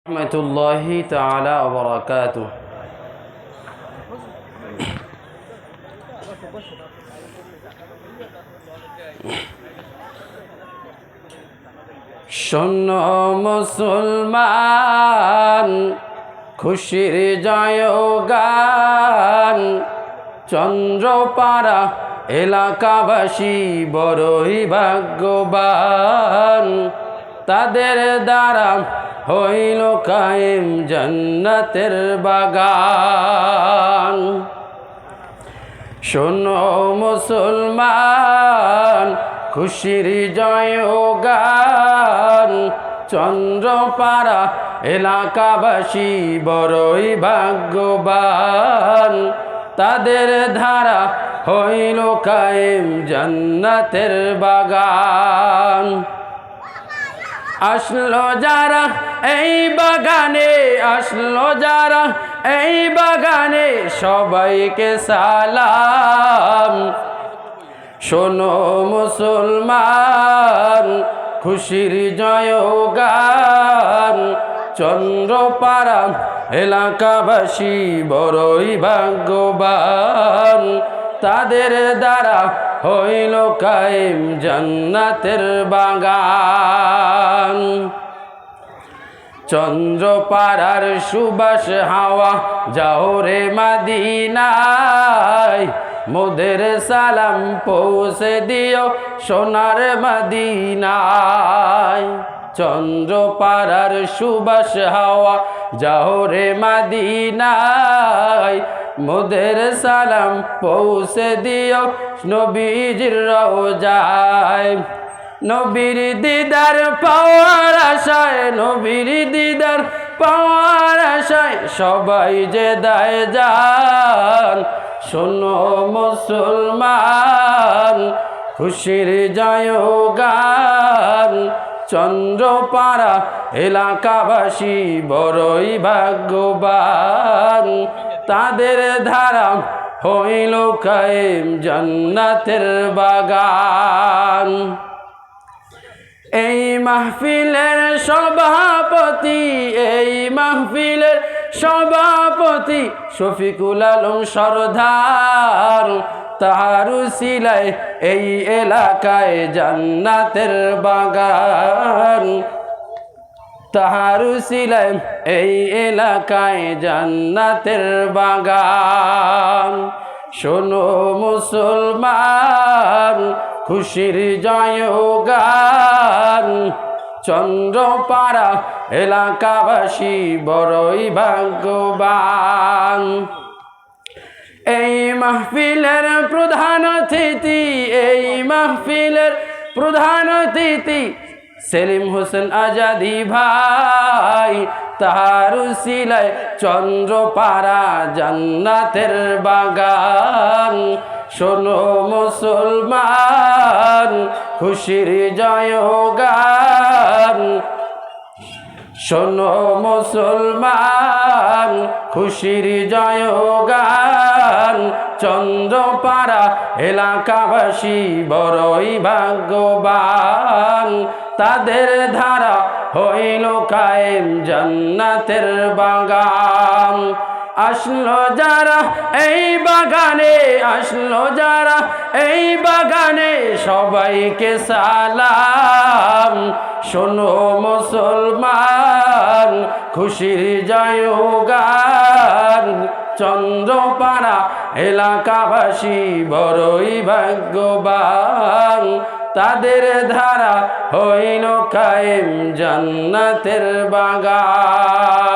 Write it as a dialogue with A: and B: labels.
A: রহমতুল্লাহি তাআলা ওয়া বারাকাতুহু। শোনো মুসলমান, খুশির জয়গান, চন্দ্রপাড়া এলাকাবাসী বড়ই ভাগ্যবান। তাদের দ্বারা হইল কায়েম জান্নাতের বাগান। শোনো মুসলমান, খুশির জয়গান, চন্দ্রপাড়া এলাকাবাসী বড়ই ভাগ্যবান। তাদের ধারা হইল কায়েম জান্নাতের বাগান। আসলো যারা এই বাগানে, আসলো যারা এই বাগানে, সবাইকে সালাম। শোনো মুসলমান, খুশির জয়গান, চন্দ্রপাড়া এলাকাবাসী বড়ই ভাগ্যবান। তাদের দ্বারা হইল কায়েম জান্নাতের বাগান। চন্দ্রপাড়ার সুবাস হাওয়া যাও রে মদিনায়, মোদের সালাম পৌঁছে দিও সোনার মদিনায়। চন্দ্রপাড়ার সুবাস হাওয়া যাও রে মদিনায়, মোদের সালাম পৌঁছে দিও নবীজির রওজায়। নবীর দিদার পাওয়ার আশায়, নবীর দিদার পাওয়ার আশায় সবাই যে দায় যান। শোনো মুসলমান, খুশির জয়গান, চন্দ্রপাড়া এলাকাবাসী বড়ই ভাগ্যবান। তাদের ধারা হইল কায়েম জান্নাতের বাগান। এই মাহফিলের সভাপতি, এই মাহফিলের সভাপতি শফিকুল আলম সরদার। তাহার উসিলায় এই এলাকায় জান্নাতের বাগান। তাহার উসিলায় এই এলাকায় জান্নাতের বাগান। শোনো মুসলমান, খুশির জয়গান, চন্দ্রপাড়া এলাকাবাসী বড়ই ভাগ্যবান। এই মাহফিলের প্রধান অতিথি, এই মাহফিলের প্রধান অতিথি সেলিম হোসেন আজাদি ভাই। তাহার উসিলায় চন্দ্রপাড়া জান্নাতের বাগান। শোনো মুসলমান, খুশির জয়গান, শোনো মুসলমান, খুশির জয়গান, চন্দ্রপাড়া এলাকাবাসী বড়ই ভাগ্যবান। তাদের ধারা হইল কায়েম জান্নাতের বাগান। আসলো যারা এই বাগানে, আসলো যারা এই বাগানে সবাইকে সালাম। শোনো মুসলমান, খুশির জয়গান, চন্দ্রপাড়া এলাকাবাসী বড়ই ভাগ্যবান। তাদের ধারা হইল কায়েম জান্নাতের বাগান।